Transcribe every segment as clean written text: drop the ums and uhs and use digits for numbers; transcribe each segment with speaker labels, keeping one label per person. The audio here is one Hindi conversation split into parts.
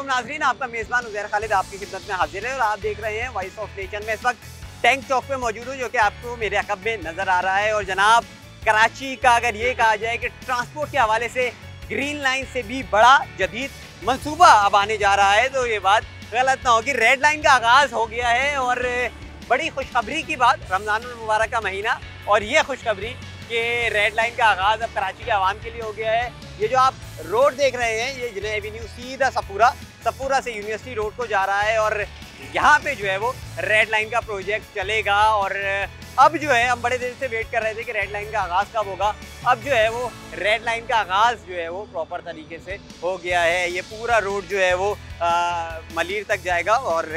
Speaker 1: वालेकुम नाज़रीन, आपका मेज़बान उज़ैर खालिद आपकी खिदमत में हाजिर है और आप देख रहे हैं वॉइस ऑफ नेशन में। इस वक्त टैंक चौक पे मौजूद हूँ जो कि आपको मेरे अक़ब में नज़र आ रहा है। और जनाब, कराची का अगर ये कहा जाए कि ट्रांसपोर्ट के हवाले से ग्रीन लाइन से भी बड़ा जदीद मनसूबा अब आने जा रहा है, तो ये बात गलत ना होगी। रेड लाइन का आगाज़ हो गया है और बड़ी खुशखबरी की बात, रमज़ानुल मुबारक का महीना और ये खुशखबरी कि रेड लाइन का आगाज़ अब कराची के आवाम के लिए हो गया है। ये जो आप रोड देख रहे हैं, ये जुनैद एवेन्यू सीधा सफूरा से यूनिवर्सिटी रोड को जा रहा है और यहाँ पे जो है वो रेड लाइन का प्रोजेक्ट चलेगा। और अब जो है हम बड़े देर से वेट कर रहे थे कि रेड लाइन का आगाज़ कब होगा। अब जो है वो रेड लाइन का आगाज़ जो है वो प्रॉपर तरीके से हो गया है। ये पूरा रोड जो है वो मलीर तक जाएगा और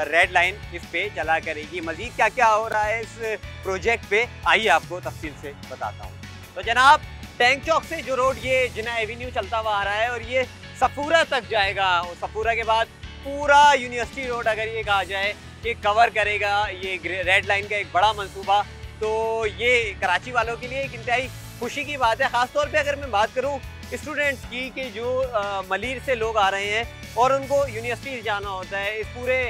Speaker 1: रेड लाइन इस पे चला करेगी। मज़ीद क्या क्या हो रहा है इस प्रोजेक्ट पे, आइए आपको तफसील से बताता हूँ। तो जनाब, टैंक चौक से जो रोड ये जिना एवेन्यू चलता हुआ आ रहा है और ये सफूरा तक जाएगा और सफूरा के बाद पूरा यूनिवर्सिटी रोड अगर ये कहा जाए कि कवर करेगा ये रेड लाइन का एक बड़ा मंसूबा, तो ये कराची वालों के लिए एक इंतहाई खुशी की बात है। ख़ास तौर पे अगर मैं बात करूँ स्टूडेंट्स की कि जो मलीर से लोग आ रहे हैं और उनको यूनिवर्सिटी जाना होता है। इस पूरे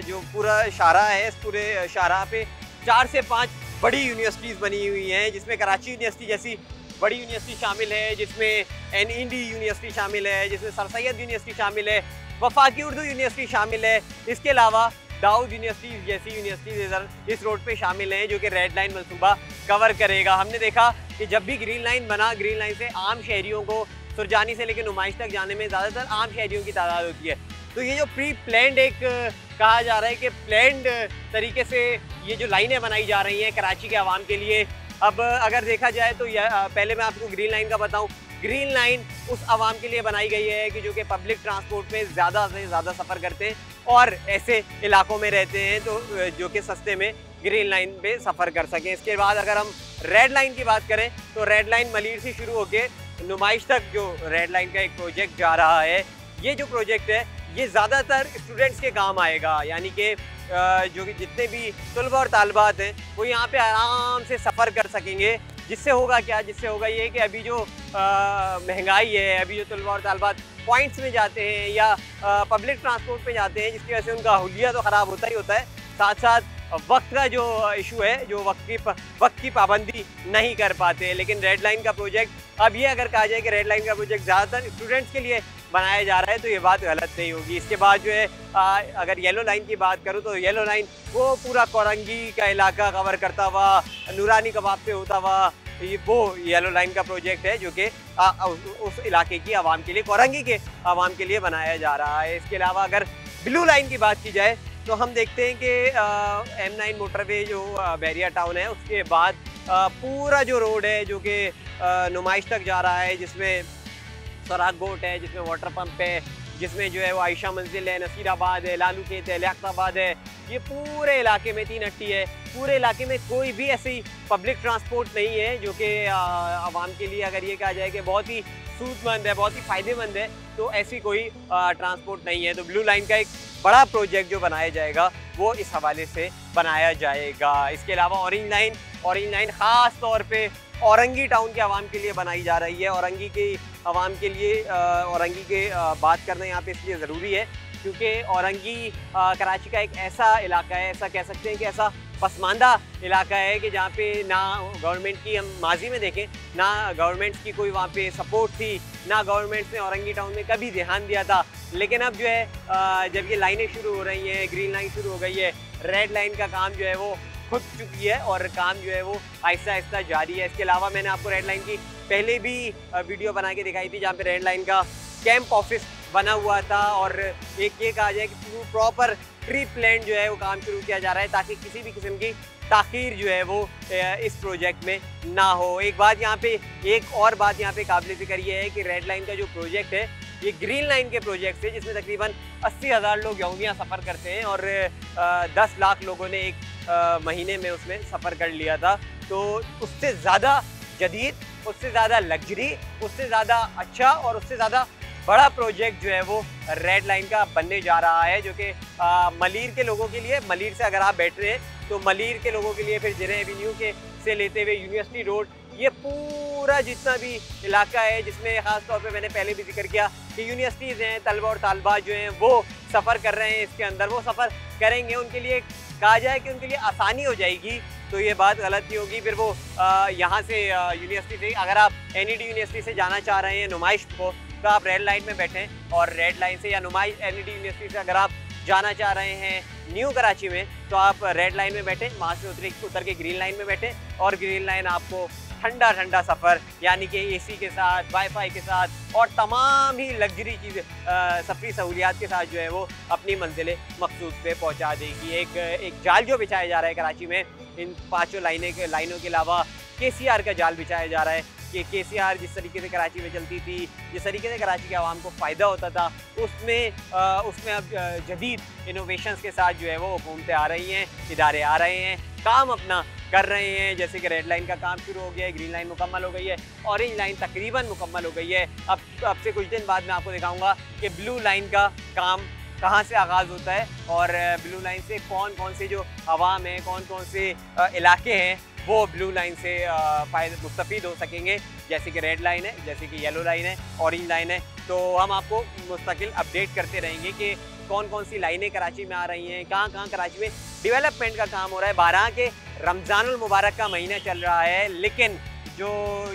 Speaker 1: जो पूरा शाहरा है, इस पूरे शाहरा पे 4 से 5 बड़ी यूनिवर्सिटीज़ बनी हुई हैं, जिसमें कराची यूनिवर्सिटी जैसी बड़ी यूनिवर्सिटी शामिल है, जिसमें NED यूनिवर्सिटी शामिल है, जिसमें सर सैयद यूनिवर्सिटी शामिल है, वफाकी उर्दू यूनिवर्सिटी शामिल है। इसके अलावा दाऊद यूनिवर्सिटी जैसी यूनिवर्सिटीज़ इधर इस रोड पे शामिल हैं जो कि रेड लाइन मनसूबा कवर करेगा। हमने देखा कि जब भी ग्रीन लाइन बना, ग्रीन लाइन से आम शहरियों को सुरजानी से लेकर नुमाइश तक जाने में ज़्यादातर आम शहरियों की तादाद होती है। तो ये जो प्री प्लान्ड एक कहा जा रहा है कि प्लान्ड तरीके से ये जो लाइनें बनाई जा रही हैं कराची के आवाम के लिए, अब अगर देखा जाए तो पहले मैं आपको ग्रीन लाइन का बताऊं। ग्रीन लाइन उस आवाम के लिए बनाई गई है कि जो कि पब्लिक ट्रांसपोर्ट में ज़्यादा से ज़्यादा सफ़र करते हैं और ऐसे इलाकों में रहते हैं तो जो कि सस्ते में ग्रीन लाइन पे सफ़र कर सकें। इसके बाद अगर हम रेड लाइन की बात करें तो रेड लाइन मलीर से शुरू होकर नुमाइश तक जो रेड लाइन का एक प्रोजेक्ट जा रहा है, ये जो प्रोजेक्ट है ये ज़्यादातर स्टूडेंट्स के काम आएगा। यानी कि जो कि जितने भी तलबा और तालबात हैं वो यहाँ पे आराम से सफ़र कर सकेंगे। जिससे होगा क्या, जिससे होगा ये कि अभी जो महंगाई है, अभी जो तलबा और तालबात पॉइंट्स में जाते हैं या पब्लिक ट्रांसपोर्ट पे जाते हैं, जिसकी वजह से उनका हुलिया तो ख़राब होता ही होता है, साथ साथ वक्त का जो इशू है, जो वक्त की पाबंदी नहीं कर पाते। लेकिन रेड लाइन का प्रोजेक्ट, अब ये अगर कहा जाए कि रेड लाइन का प्रोजेक्ट ज़्यादातर स्टूडेंट्स के लिए बनाया जा रहा है तो ये बात गलत नहीं होगी। इसके बाद जो है अगर येलो लाइन की बात करूँ तो येलो लाइन वो पूरा कोरंगी का इलाका कवर करता हुआ नूरानी कबाब पे होता हुआ वो येलो लाइन का प्रोजेक्ट है जो कि उस इलाके की आवाम के लिए, कोरंगी के आवाम के लिए बनाया जा रहा है। इसके अलावा अगर ब्लू लाइन की बात की जाए तो हम देखते हैं कि M9 मोटरवे जो बैरिया टाउन है उसके बाद पूरा जो रोड है जो कि नुमाइश तक जा रहा है, जिसमें सराग गोट है, जिसमें वाटर पंप है, जिसमें जो है वो आयशा मंजिल है, नसीराबाद है, लालू खेत है, लियाकताबाद है। ये पूरे इलाके में 3 हट्टी है। पूरे इलाके में कोई भी ऐसी पब्लिक ट्रांसपोर्ट नहीं है जो कि आवाम के लिए अगर ये कहा जाए कि बहुत ही सूदमंद है, बहुत ही फ़ायदेमंद है, तो ऐसी कोई ट्रांसपोर्ट नहीं है। तो ब्लू लाइन का एक बड़ा प्रोजेक्ट जो बनाया जाएगा वो इस हवाले से बनाया जाएगा। इसके अलावा ऑरेंज लाइन ख़ास तौर पे औरंगी टाउन के आवाम के लिए बनाई जा रही है। औरंगी के आवाम के लिए औरंगी के बात करना यहाँ पे इसलिए ज़रूरी है क्योंकि औरंगी कराची का एक ऐसा इलाका है, ऐसा कह सकते हैं कि ऐसा पसमानदा इलाका है कि जहाँ पे ना गवर्नमेंट की, हम माजी में देखें, ना गवर्नमेंट्स की कोई वहाँ पे सपोर्ट थी, ना गवर्नमेंट्स ने औरंगी टाउन में कभी ध्यान दिया था। लेकिन अब जो है जब ये लाइनें शुरू हो रही हैं, ग्रीन लाइन शुरू हो गई है, रेड लाइन का काम जो है वो खुद चुकी है और काम जो है वो आहिस्ता आहिस्ता जारी है। इसके अलावा मैंने आपको रेड लाइन की पहले भी वीडियो बना के दिखाई थी जहाँ पे रेड लाइन का कैंप ऑफिस बना हुआ था और एक ये कहा जाए कि प्रॉपर प्री प्लान जो है वो काम शुरू किया जा रहा है ताकि किसी भी किस्म की ताख़ीर जो है वो इस प्रोजेक्ट में ना हो। एक और बात यहाँ पे काबिल ज़िक्र ये है कि रेड लाइन का जो प्रोजेक्ट है ये ग्रीन लाइन के प्रोजेक्ट से, जिसमें तकरीबन 80,000 लोग यौमिया सफ़र करते हैं और 10 लाख लोगों ने एक महीने में उसमें सफ़र कर लिया था। तो उससे ज़्यादा जदीद, उससे ज़्यादा लग्जरी, उससे ज़्यादा अच्छा और उससे ज़्यादा बड़ा प्रोजेक्ट जो है वो रेड लाइन का बनने जा रहा है जो कि मलीर के लोगों के लिए, मलीर से अगर आप बैठ रहे हैं तो मलीर के लोगों के लिए, फिर जिना एवेन्यू के से लेते हुए यूनिवर्सिटी रोड, ये पूरा जितना भी इलाका है जिसमें ख़ास तौर पे मैंने पहले भी जिक्र किया कि यूनिवर्सिटीज़ हैं, तलबा और तालबात जो हैं वो सफ़र कर रहे हैं इसके अंदर, वो सफ़र करेंगे, उनके लिए कहा जाए कि उनके लिए आसानी हो जाएगी, तो ये बात गलत नहीं होगी। फिर वो यहाँ से यूनिवर्सिटी से, अगर आप NED यूनिवर्सिटी से जाना चाह रहे हैं नुमाइश को, तो आप रेड लाइन में बैठें, और रेड लाइन से या नुमाइश NED यूनिवर्सिटी से अगर आप जाना चाह रहे हैं न्यू कराची में, तो आप रेड लाइन में बैठें, वहाँ से उतर के ग्रीन लाइन में बैठें, और ग्रीन लाइन आपको ठंडा ठंडा सफ़र यानी कि AC के साथ, वाईफाई के साथ और तमाम ही लग्जरी चीज़ सफरी सहूलियात के साथ जो है वो अपनी मंजिल मकसूद पे पहुंचा देगी। एक जाल जो बिछाया जा रहा है कराची में, इन 5 लाइनों के अलावा KCR का जाल बिछाया जा रहा है कि KCR जिस तरीके से कराची में चलती थी, जिस तरीके से कराची के आवाम को फ़ायदा होता था, उसमें अब जदीद इनोवेशंस के साथ जो है वो हुकूमतें आ रही हैं, इदारे आ रहे हैं, काम अपना कर रहे हैं। जैसे कि रेड लाइन का काम शुरू हो गया है, ग्रीन लाइन मुकम्मल हो गई है, ऑरेंज लाइन तकरीबन मुकम्मल हो गई है। अब से कुछ दिन बाद मैं आपको दिखाऊंगा कि ब्लू लाइन का काम कहाँ से आगाज़ होता है, और ब्लू लाइन से कौन कौन से जो अवाम हैं, कौन कौन से इलाके हैं वो ब्लू लाइन से मुस्तफ़ीद हो सकेंगे। जैसे कि रेड लाइन है, जैसे कि येलो लाइन है, ऑरेंज लाइन है, तो हम आपको मुस्तकिल अपडेट करते रहेंगे कि कौन कौन सी लाइनें कराची में आ रही हैं, कहाँ कहाँ कराची में डेवलपमेंट का काम हो रहा है। 12 के रमज़ानुल मुबारक का महीना चल रहा है, लेकिन जो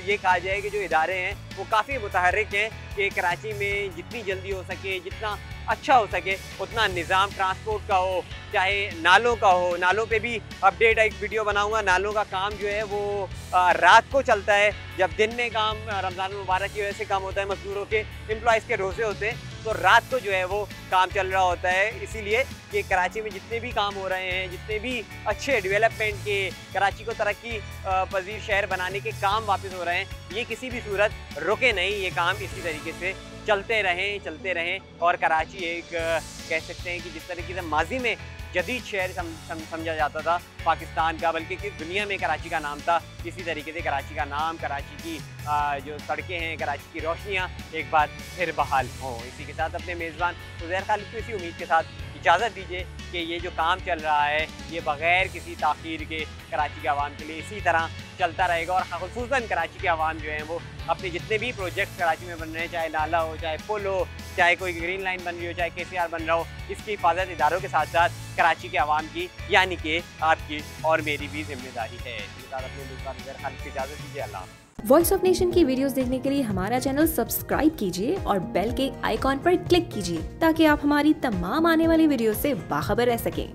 Speaker 1: ये कहा जाए कि जो इदारे हैं वो काफ़ी मुतहर्रिक हैं कि कराची में जितनी जल्दी हो सके, जितना अच्छा हो सके, उतना निज़ाम ट्रांसपोर्ट का हो, चाहे नालों का हो। नालों पे भी अपडेट एक वीडियो बनाऊंगा। नालों का काम जो है वो रात को चलता है, जब दिन में काम रमज़ान मुबारक की वजह से कम होता है, मजदूरों के एम्प्लॉयज़ के रोज़े होते हैं, तो रात को जो है वो काम चल रहा होता है। इसीलिए कि कराची में जितने भी काम हो रहे हैं, जितने भी अच्छे डेवलपमेंट के, कराची को तरक्की पजीर शहर बनाने के काम वापस हो रहे हैं, ये किसी भी सूरत रुके नहीं, ये काम इसी तरीके से चलते रहें। और कराची एक कह सकते हैं कि जिस तरीके से माजी में जदीद शहर समझा जाता था पाकिस्तान का, बल्कि कि दुनिया में कराची का नाम था, इसी तरीके से कराची का नाम, कराची की जो सड़कें हैं, कराची की रोशनियाँ एक बार फिर बहाल हों। इसी के साथ अपने मेज़बान उज़ैर खालिद को इसी उम्मीद के साथ इजाज़त दीजिए कि ये जो काम चल रहा है ये बग़ैर किसी ताख़ीर के कराची के आवाम के लिए इसी तरह चलता रहेगा। और ख़ुसूसन कराची के आवाम जो हैं वो अपने जितने भी प्रोजेक्ट कराची में बन रहे हैं, चाहे नाला हो, चाहे पुल हो, चाहे कोई ग्रीन लाइन बन रही हो, चाहे KCR बन रहा हो, इसकी हिफाजत इदारों के साथ साथ कराची के आवाम की यानी कि आपकी और मेरी भी जिम्मेदारी है। इसके साथ अपने मेज़बान उज़ैर खालिद को इजाज़त दीजिए। अल्लाह।
Speaker 2: वॉइस ऑफ नेशन की वीडियोस देखने के लिए हमारा चैनल सब्सक्राइब कीजिए और बेल के आइकॉन पर क्लिक कीजिए ताकि आप हमारी तमाम आने वाली वीडियो से बाखबर रह सकें।